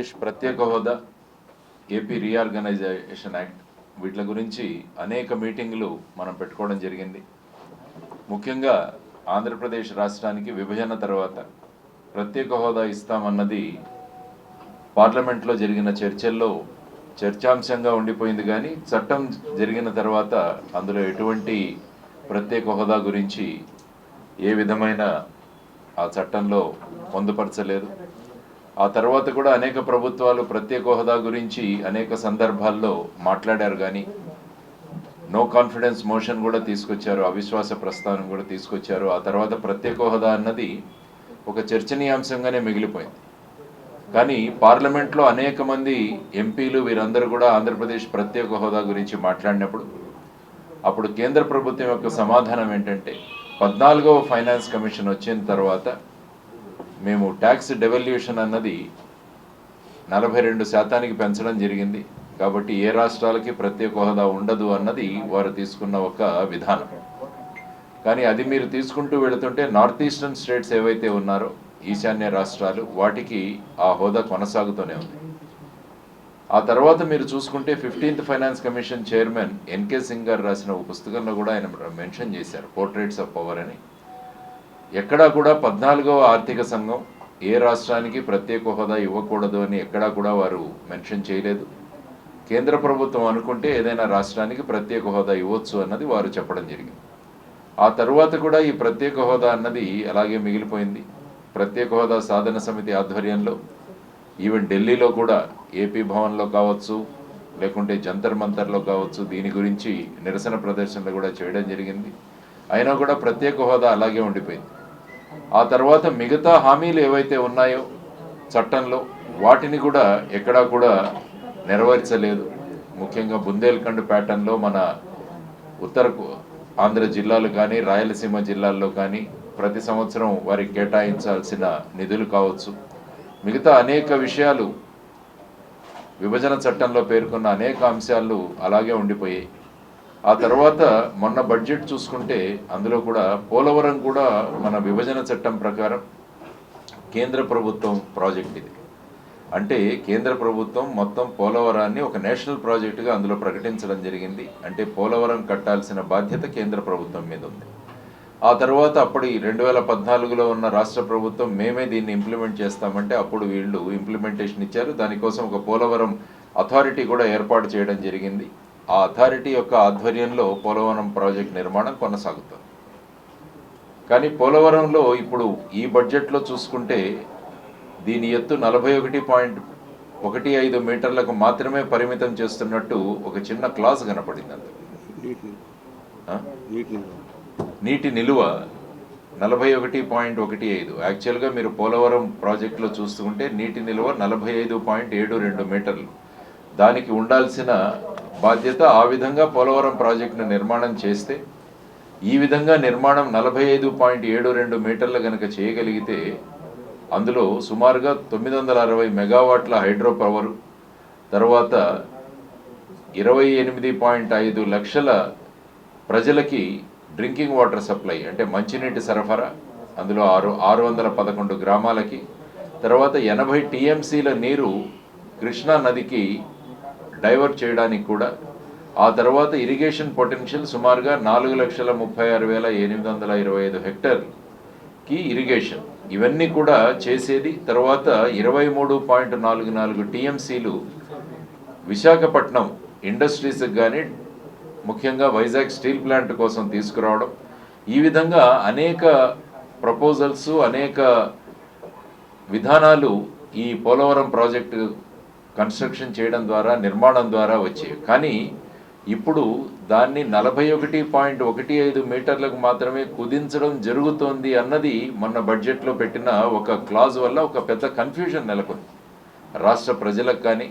ఆంధ్రప్రదేశ్ ప్రత్యేక హోదా, AP reorganisation act వీటి గురించి అనేక మీటింగులు మనం పెట్టుకోవడం జరిగింది. ముఖ్యంగా ఆంధ్రప్రదేశ్ రాష్ట్రానికి విభజన తర్వాత ప్రత్యేక హోదా ఇస్తామన్నది పార్లమెంట్లో జరిగిన చర్చల్లో చర్చాంశంగా ఉండిపోయింది. కానీ చట్టం జరిగిన తర్వాత అందులో ఎటువంటి ప్రత్యేక హోదా గురించి ఏ విధమైన ఆ చట్టంలో పొందుపరచలేదు. ఆ తర్వాత కూడా అనేక ప్రభుత్వాలు ప్రత్యేక హోదా గురించి అనేక సందర్భాల్లో మాట్లాడారు. కానీ నో కాన్ఫిడెన్స్ మోషన్ కూడా తీసుకొచ్చారు, అవిశ్వాస ప్రస్తావన కూడా తీసుకొచ్చారు. ఆ తర్వాత ప్రత్యేక హోదా అన్నది ఒక చర్చనీయాంశంగానే మిగిలిపోయింది. కానీ పార్లమెంట్లో అనేక మంది ఎంపీలు వీరందరూ కూడా ఆంధ్రప్రదేశ్ ప్రత్యేక హోదా గురించి మాట్లాడినప్పుడు అప్పుడు కేంద్ర ప్రభుత్వం యొక్క సమాధానం ఏంటంటే 14వ ఫైనాన్స్ కమిషన్ వచ్చిన తర్వాత మేము ట్యాక్స్ డెవల్యూషన్ అన్నది 42% పెంచడం జరిగింది. కాబట్టి ఏ రాష్ట్రాలకి ప్రత్యేక హోదా ఉండదు అన్నది వారు తీసుకున్న ఒక విధానం. కానీ అది మీరు తీసుకుంటూ వెళుతుంటే నార్త్ ఈస్టర్న్ స్టేట్స్ ఏవైతే ఉన్నారో ఈశాన్య రాష్ట్రాలు వాటికి ఆ హోదా కొనసాగుతూనే ఉంది. ఆ తర్వాత మీరు చూసుకుంటే 15th finance commission chairman NK Singh గారు రాసిన ఒక పుస్తకంలో కూడా ఆయన మెన్షన్ చేశారు, పోర్ట్రేట్స్ ఆఫ్ పవర్ అని. ఎక్కడా కూడా 14వ ఆర్థిక సంఘం ఏ రాష్ట్రానికి ప్రత్యేక హోదా ఇవ్వకూడదు అని ఎక్కడా కూడా వారు మెన్షన్ చేయలేదు. కేంద్ర ప్రభుత్వం అనుకుంటే ఏదైనా రాష్ట్రానికి ప్రత్యేక హోదా ఇవ్వచ్చు అన్నది వారు చెప్పడం జరిగింది. ఆ తర్వాత కూడా ఈ ప్రత్యేక హోదా అన్నది అలాగే మిగిలిపోయింది. ప్రత్యేక హోదా సాధన సమితి ఆధ్వర్యంలో ఈవెన్ ఢిల్లీలో కూడా ఏపీ భవన్లో కావచ్చు, లేకుంటే జంతర్ మంతర్లో కావచ్చు, దీని గురించి నిరసన ప్రదర్శనలు కూడా చేయడం జరిగింది. అయినా కూడా ప్రత్యేక హోదా అలాగే ఉండిపోయింది. ఆ తర్వాత మిగతా హామీలు ఏవైతే ఉన్నాయో చట్టంలో వాటిని కూడా ఎక్కడా కూడా నెరవేర్చలేదు. ముఖ్యంగా బుందేల్ఖండ్ ప్యాటర్న్లో మన ఉత్తర ఆంధ్ర జిల్లాలు కానీ రాయలసీమ జిల్లాల్లో కానీ ప్రతి సంవత్సరం వారికి కేటాయించాల్సిన నిధులు కావచ్చు, మిగతా అనేక విషయాలు విభజన చట్టంలో పేర్కొన్న అనేక అంశాలు అలాగే ఉండిపోయాయి. ఆ తర్వాత మొన్న బడ్జెట్ చూసుకుంటే అందులో కూడా పోలవరం కూడా మన విభజన చట్టం ప్రకారం కేంద్ర ప్రభుత్వం ప్రాజెక్ట్ ఇది. అంటే కేంద్ర ప్రభుత్వం మొత్తం పోలవరాన్ని ఒక నేషనల్ ప్రాజెక్టుగా అందులో ప్రకటించడం జరిగింది. అంటే పోలవరం కట్టాల్సిన బాధ్యత కేంద్ర ప్రభుత్వం మీద ఉంది. ఆ తర్వాత అప్పుడు 2014లో ఉన్న రాష్ట్ర ప్రభుత్వం మేమే దీన్ని ఇంప్లిమెంట్ చేస్తామంటే అప్పుడు వీళ్ళు ఇంప్లిమెంటేషన్ ఇచ్చారు. దానికోసం ఒక పోలవరం అథారిటీ కూడా ఏర్పాటు చేయడం జరిగింది. ఆ అథారిటీ యొక్క ఆధ్వర్యంలో పోలవరం ప్రాజెక్ట్ నిర్మాణం కొనసాగుతుంది. కానీ పోలవరంలో ఇప్పుడు ఈ బడ్జెట్లో చూసుకుంటే దీని ఎత్తు 41.15 మీటర్లకు మాత్రమే పరిమితం చేస్తున్నట్టు ఒక చిన్న క్లాజ్ కనపడింది. అందులో నీటి నిలువ 41.15. యాక్చువల్గా మీరు పోలవరం ప్రాజెక్టులో చూసుకుంటే నీటి నిలువ 45.72 మీటర్లు. దానికి ఉండాల్సిన బాధ్యత ఆ విధంగా పోలవరం ప్రాజెక్టును నిర్మాణం చేస్తే ఈ విధంగా నిర్మాణం 45.72 మీటర్లు కనుక చేయగలిగితే అందులో సుమారుగా 960 మెగావాట్ల హైడ్రో పవరు, తర్వాత 28.5 లక్షల ప్రజలకి డ్రింకింగ్ వాటర్ సప్లై అంటే మంచినీటి సరఫరా, అందులో 611 గ్రామాలకి, తర్వాత 80 టీఎంసీల నీరు కృష్ణా నదికి డైవర్ట్ చేయడానికి కూడా, ఆ తర్వాత ఇరిగేషన్ పొటెన్షియల్ సుమారుగా 4,36,825 హెక్టార్కి ఇరిగేషన్, ఇవన్నీ కూడా చేసేది. తర్వాత 23.44 టీఎంసీలు విశాఖపట్నం ఇండస్ట్రీస్కి కానీ ముఖ్యంగా వైజాగ్ స్టీల్ ప్లాంట్ కోసం తీసుకురావడం. ఈ విధంగా అనేక ప్రపోజల్స్, అనేక విధానాలు ఈ పోలవరం ప్రాజెక్టు కన్స్ట్రక్షన్ చేయడం ద్వారా, నిర్మాణం ద్వారా వచ్చేవి. కానీ ఇప్పుడు దాన్ని 41.15 మీటర్లకు మాత్రమే కుదించడం జరుగుతోంది అన్నది మొన్న బడ్జెట్లో పెట్టిన ఒక క్లాజ్ వల్ల ఒక పెద్ద కన్ఫ్యూజన్ నెలకొంది రాష్ట్ర ప్రజలకు కానీ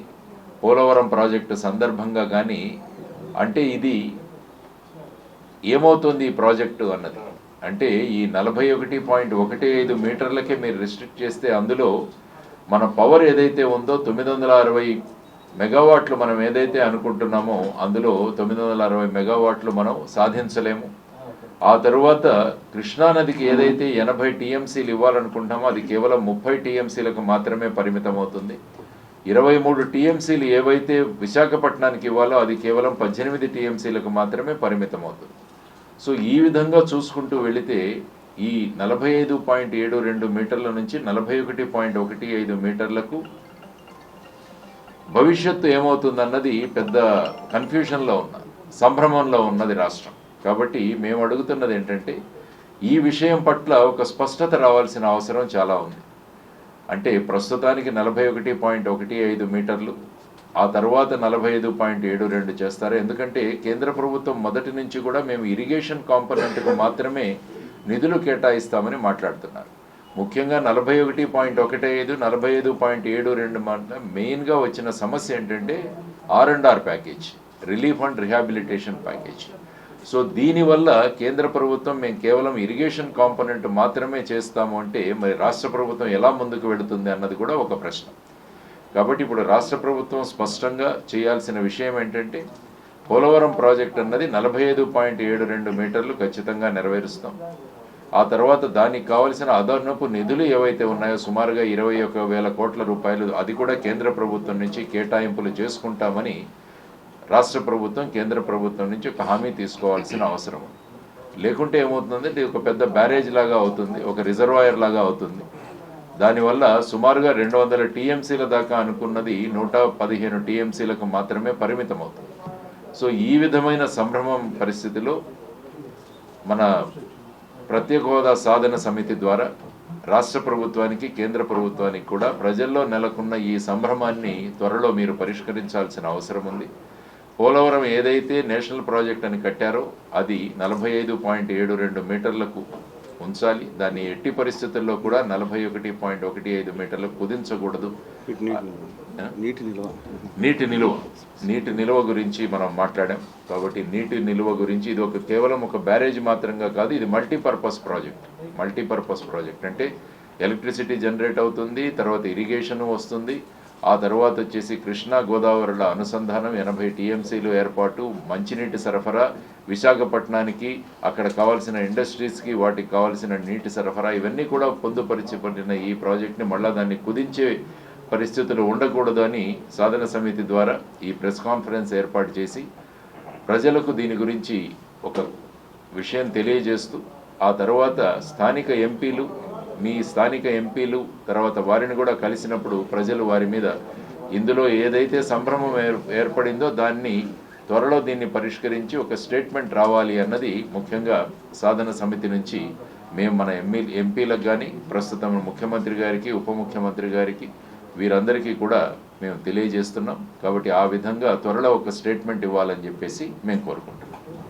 పోలవరం ప్రాజెక్టు సందర్భంగా కానీ. అంటే ఇది ఏమవుతుంది ఈ ప్రాజెక్టు అన్నది అంటే ఈ 41.15 మీటర్లకే మీరు రిస్ట్రిక్ట్ చేస్తే అందులో మన పవర్ ఏదైతే ఉందో 960 మెగావాట్లు మనం ఏదైతే అనుకుంటున్నామో అందులో 960 మెగావాట్లు మనం సాధించలేము. ఆ తరువాత కృష్ణానదికి ఏదైతే 80 టీఎంసీలు ఇవ్వాలనుకుంటున్నామో అది కేవలం 30 టీఎంసీలకు మాత్రమే పరిమితం అవుతుంది. 23 టీఎంసీలు ఏవైతే విశాఖపట్నానికి ఇవ్వాలో అది కేవలం 18 టీఎంసీలకు మాత్రమే పరిమితం అవుతుంది. సో ఈ విధంగా చూసుకుంటూ వెళితే ఈ 45.72 మీటర్ల నుంచి 41.15 మీటర్లకు భవిష్యత్తు ఏమవుతుందన్నది పెద్ద కన్ఫ్యూషన్లో సంభ్రమంలో ఉన్నది రాష్ట్రం. కాబట్టి మేము అడుగుతున్నది ఏంటంటే ఈ విషయం పట్ల ఒక స్పష్టత రావాల్సిన అవసరం చాలా ఉంది. అంటే ప్రస్తుతానికి 41.15 మీటర్లు, ఆ తర్వాత 45.72 చేస్తారు. ఎందుకంటే కేంద్ర ప్రభుత్వం మొదటి నుంచి కూడా మేము ఇరిగేషన్ కాంపోనెంట్కు మాత్రమే నిధులు కేటాయిస్తామని మాట్లాడుతున్నారు. ముఖ్యంగా 41.15, 45.72 మెయిన్గా వచ్చిన సమస్య ఏంటంటే R&R package, relief and rehabilitation package. So దీనివల్ల కేంద్ర ప్రభుత్వం మేము కేవలం ఇరిగేషన్ కాంపోనెంట్ మాత్రమే చేస్తాము అంటే మరి రాష్ట్ర ప్రభుత్వం ఎలా ముందుకు వెళుతుంది అన్నది కూడా ఒక ప్రశ్న. కాబట్టి ఇప్పుడు రాష్ట్ర ప్రభుత్వం స్పష్టంగా చేయాల్సిన విషయం ఏంటంటే పోలవరం ప్రాజెక్ట్ అన్నది 45.72 మీటర్లు ఖచ్చితంగా నెరవేరుస్తాం. ఆ తర్వాత దానికి కావలసిన అదనపు నిధులు ఏవైతే ఉన్నాయో సుమారుగా 21,000 కోట్ల రూపాయలు అది కూడా కేంద్ర ప్రభుత్వం నుంచి కేటాయింపులు చేసుకుంటామని రాష్ట్ర ప్రభుత్వం కేంద్ర ప్రభుత్వం నుంచి ఒక హామీ తీసుకోవాల్సిన అవసరం. లేకుంటే ఏమవుతుందంటే ఇది ఒక పెద్ద బ్యారేజ్ లాగా అవుతుంది, ఒక రిజర్వాయర్ లాగా అవుతుంది. దానివల్ల సుమారుగా 200 టీఎంసీల దాకా అనుకున్నది 115 టీఎంసీలకు మాత్రమే పరిమితం అవుతుంది. సో ఈ విధమైన సంభ్రమం పరిస్థితిలో మన ప్రత్యేక హోదా సాధన సమితి ద్వారా రాష్ట్ర ప్రభుత్వానికి కేంద్ర ప్రభుత్వానికి కూడా ప్రజల్లో నెలకొన్న ఈ సంభ్రమాన్ని త్వరలో మీరు పరిష్కరించాల్సిన అవసరం ఉంది. పోలవరం ఏదైతే నేషనల్ ప్రాజెక్ట్ అని కట్టారో అది 45.72 మీటర్లకు ఉంచాలి. దాన్ని ఎట్టి పరిస్థితుల్లో కూడా 41.15 మీటర్లకు కుదించకూడదు. నీటి నిల్వ గురించి మనం మాట్లాడాం. కాబట్టి నీటి నిల్వ గురించి ఇది కేవలం ఒక బ్యారేజ్ మాత్రంగా కాదు, ఇది మల్టీపర్పస్ ప్రాజెక్ట్. అంటే ఎలక్ట్రిసిటీ జనరేట్ అవుతుంది, తర్వాత ఇరిగేషన్ వస్తుంది, ఆ తర్వాత వచ్చేసి కృష్ణా గోదావరిల అనుసంధానం, 80 టీఎంసీలు ఏర్పాటు, మంచినీటి సరఫరా, విశాఖపట్నానికి అక్కడ కావాల్సిన ఇండస్ట్రీస్కి వాటికి కావాల్సిన నీటి సరఫరా, ఇవన్నీ కూడా పొందుపరిచబడిన ఈ ప్రాజెక్ట్ని మళ్ళా దాన్ని కుదించే పరిస్థితులు ఉండకూడదు అని సాధన సమితి ద్వారా ఈ ప్రెస్ కాన్ఫరెన్స్ ఏర్పాటు చేసి ప్రజలకు దీని గురించి ఒక విషయం తెలియజేస్తూ ఆ తర్వాత మీ స్థానిక ఎంపీలు తర్వాత వారిని కూడా కలిసినప్పుడు ప్రజలు వారి మీద ఇందులో ఏదైతే సంభ్రమం ఏర్పడిందో దాన్ని త్వరలో దీన్ని పరిష్కరించి ఒక స్టేట్మెంట్ రావాలి అన్నది ముఖ్యంగా సాధన సమితి నుంచి మేము మన ఎంపీలకు కానీ ప్రస్తుతం ముఖ్యమంత్రి గారికి, ఉప ముఖ్యమంత్రి గారికి, వీరందరికీ కూడా మేము తెలియజేస్తున్నాం. కాబట్టి ఆ విధంగా త్వరలో ఒక స్టేట్మెంట్ ఇవ్వాలని చెప్పేసి మేము కోరుకుంటున్నాం.